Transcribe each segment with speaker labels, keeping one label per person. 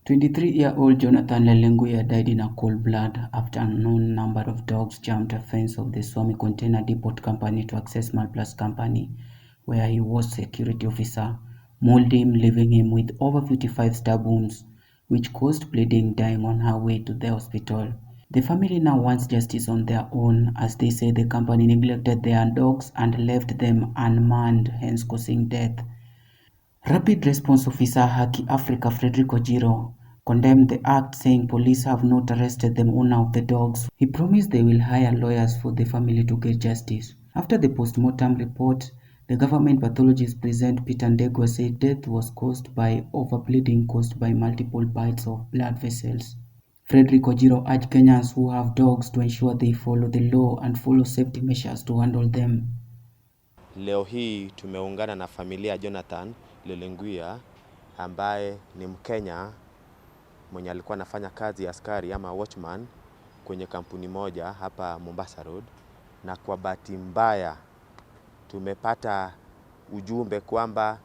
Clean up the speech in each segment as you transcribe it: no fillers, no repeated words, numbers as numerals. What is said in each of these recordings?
Speaker 1: 23-year-old Jonathan Lelenguiya died in a cold blood after an unknown number of dogs jumped a fence of the Swami container depot company to access Malplast company, where he was security officer, mauled him, leaving him with over 55 stab wounds, which caused bleeding, dying on her way to the hospital. The family now wants justice on their own, as they say the company neglected their dogs and left them unmanned, hence causing death. Rapid Response Officer Haki Africa Fredrick Ojiro condemned the act, saying police have not arrested the owner of the dogs. He promised they will hire lawyers for the family to get justice. After the postmortem report, the government pathologist present Peter Ndewa Said death was caused by overbleeding caused by multiple bites of blood vessels. Fredrick Ojiro urged Kenyans who have dogs to ensure they follow the law and follow safety measures to handle them.
Speaker 2: Leo hii tumeungana na familia ya Jonathan Lelenguiya ambaye ni Mkenya mwenye alikuwa anafanya kazi ya askari ama watchman kwenye kampuni moja hapa Mombasa Road, na kwa bahati mbaya tumepata ujumbe kwamba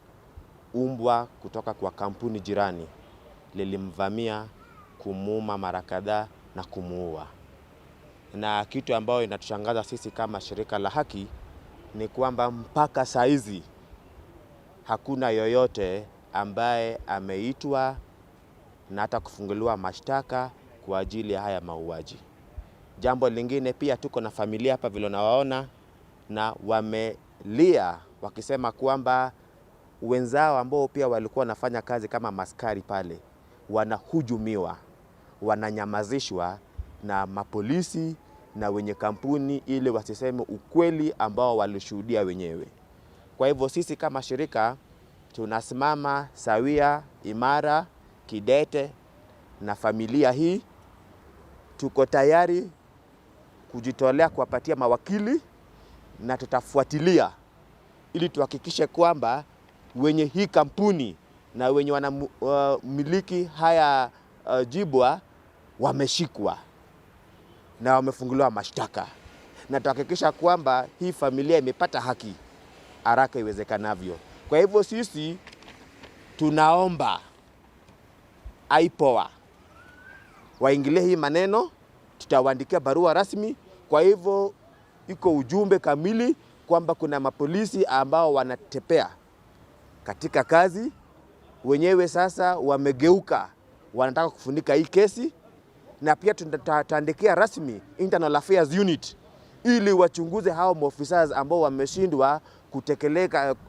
Speaker 2: umbwa kutoka kwa kampuni jirani lilimvamia, kumuuma mara kadhaa na kumuua. Na kitu ambayo inatushangaza sisi kama shirika la haki ni kwamba mpaka saizi hakuna yoyote ambaye ameitwa na hata kufunguliwa mashtaka kwa ajili ya haya mauaji. Jambo lingine pia, tuko na familia hapa vile nawaona, na wamelia wakisema kwamba wenzao ambao pia walikuwa wanafanya kazi kama maskari pale wanahujumiwa, wananyamazishwa na mapolisi na wenye kampuni ili wasiseme ukweli ambao walishuhudia wenyewe. Kwa hivyo sisi kama shirika tunasimama sawia, imara, kidete na familia hii. Tuko tayari kujitolea kuwapatia mawakili na tutafuatilia ili tuhakikishe kwamba wenye hii kampuni na wenye wanamiliki haya jibwa wameshikwa na wamefunguliwa mashtaka, na tuhakikisha kwamba hii familia imepata haki haraka iwezekanavyo. Kwa hivyo sisi tunaomba IPOA waingilie hii maneno, tutawaandikia barua rasmi. Kwa hivyo iko ujumbe kamili kwamba kuna mapolisi ambao wanatepea katika kazi, wenyewe sasa wamegeuka, wanataka kufunika hii kesi, na pia tutaandikia rasmi Internal Affairs Unit ili wachunguze hao maofisa ambao wameshindwa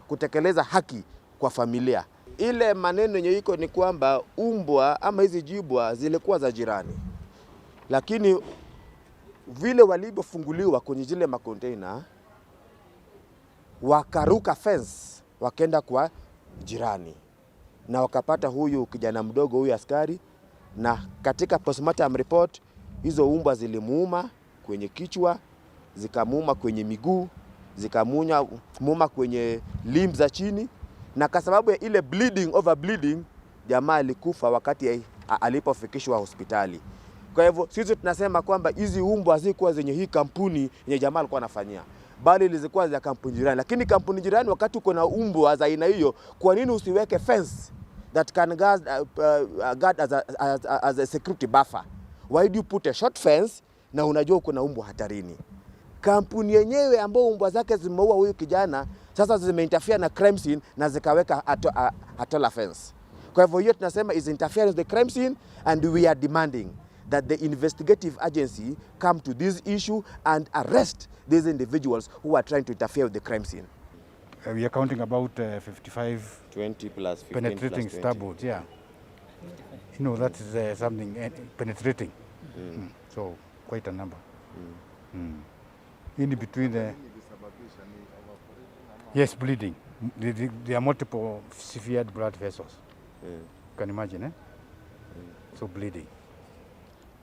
Speaker 2: kutekeleza haki kwa familia. Ile maneno yenye iko ni kwamba umbwa ama hizi jibwa zilikuwa za jirani, lakini vile walivyofunguliwa kwenye zile makonteina wakaruka fence wakaenda kwa jirani na wakapata huyu kijana mdogo, huyu askari, na katika postmortem report hizo umbwa kwenye kichwa, zikamuuma kwenye miguu, zikamuuma kwenye limbs za chini, na kwa sababu ya ile overbleeding, jamaa alikufa wakati alipofikishwa hospitali. Kwa hivyo sisi tunasema kwamba hizi umbwa hazikuwa zenye hii kampuni yenye jamaa alikuwa anafanyia, bali zilikuwa za kampuni jirani. Lakini kampuni jirani, wakati uko na umbwa za aina hiyo, kwa nini usiweke fence that can guard as a security buffer? Why do you put a short fence na unajua uko na umbwa hatarini? Kampuni yenyewe ambao umbwa zake zimeua huyu kijana sasa zimeinterfere na crime scene na zikaweka atola fence. Kwa hivyo hiyo tunasema is interference with the crime scene, and we are demanding that the investigative agency come to this issue and arrest these individuals who are trying to interfere with the crime scene.
Speaker 3: We are counting about 55
Speaker 2: 20 plus 15
Speaker 3: penetrating
Speaker 2: plus 20.
Speaker 3: stab wounds, yeah. You know, that is something penetrating. So quite a number. In between the... Yes, bleeding. There are multiple severe blood vessels. You can imagine, eh? So bleeding.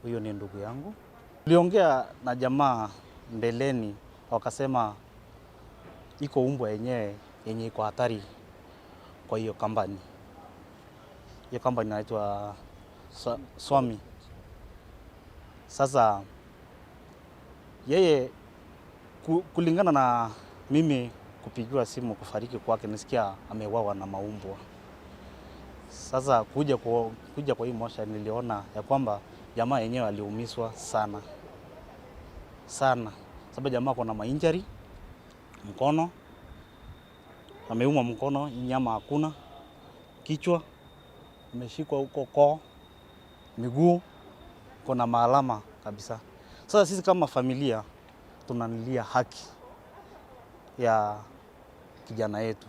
Speaker 4: Huyo ni ndugu yangu. Tuliongea na jamaa mbeleni, wakasema iko umbwa yenye iko hatari kwa hiyo kampani. Hiyo kampani inaitwa Swami. Sasa yeye kulingana na mimi kupigiwa simu kufariki kwake, nisikia ameuawa na maumbwa. Sasa kuja kwa hii mosha niliona ya kwamba jamaa yenyewe aliumizwa sana sana, sababu jamaa kuna mainjury mkono, ameumwa mkono, nyama hakuna, kichwa ameshikwa huko koo, miguu kuna maalama kabisa. Sasa sisi kama familia tunalilia haki ya kijana yetu.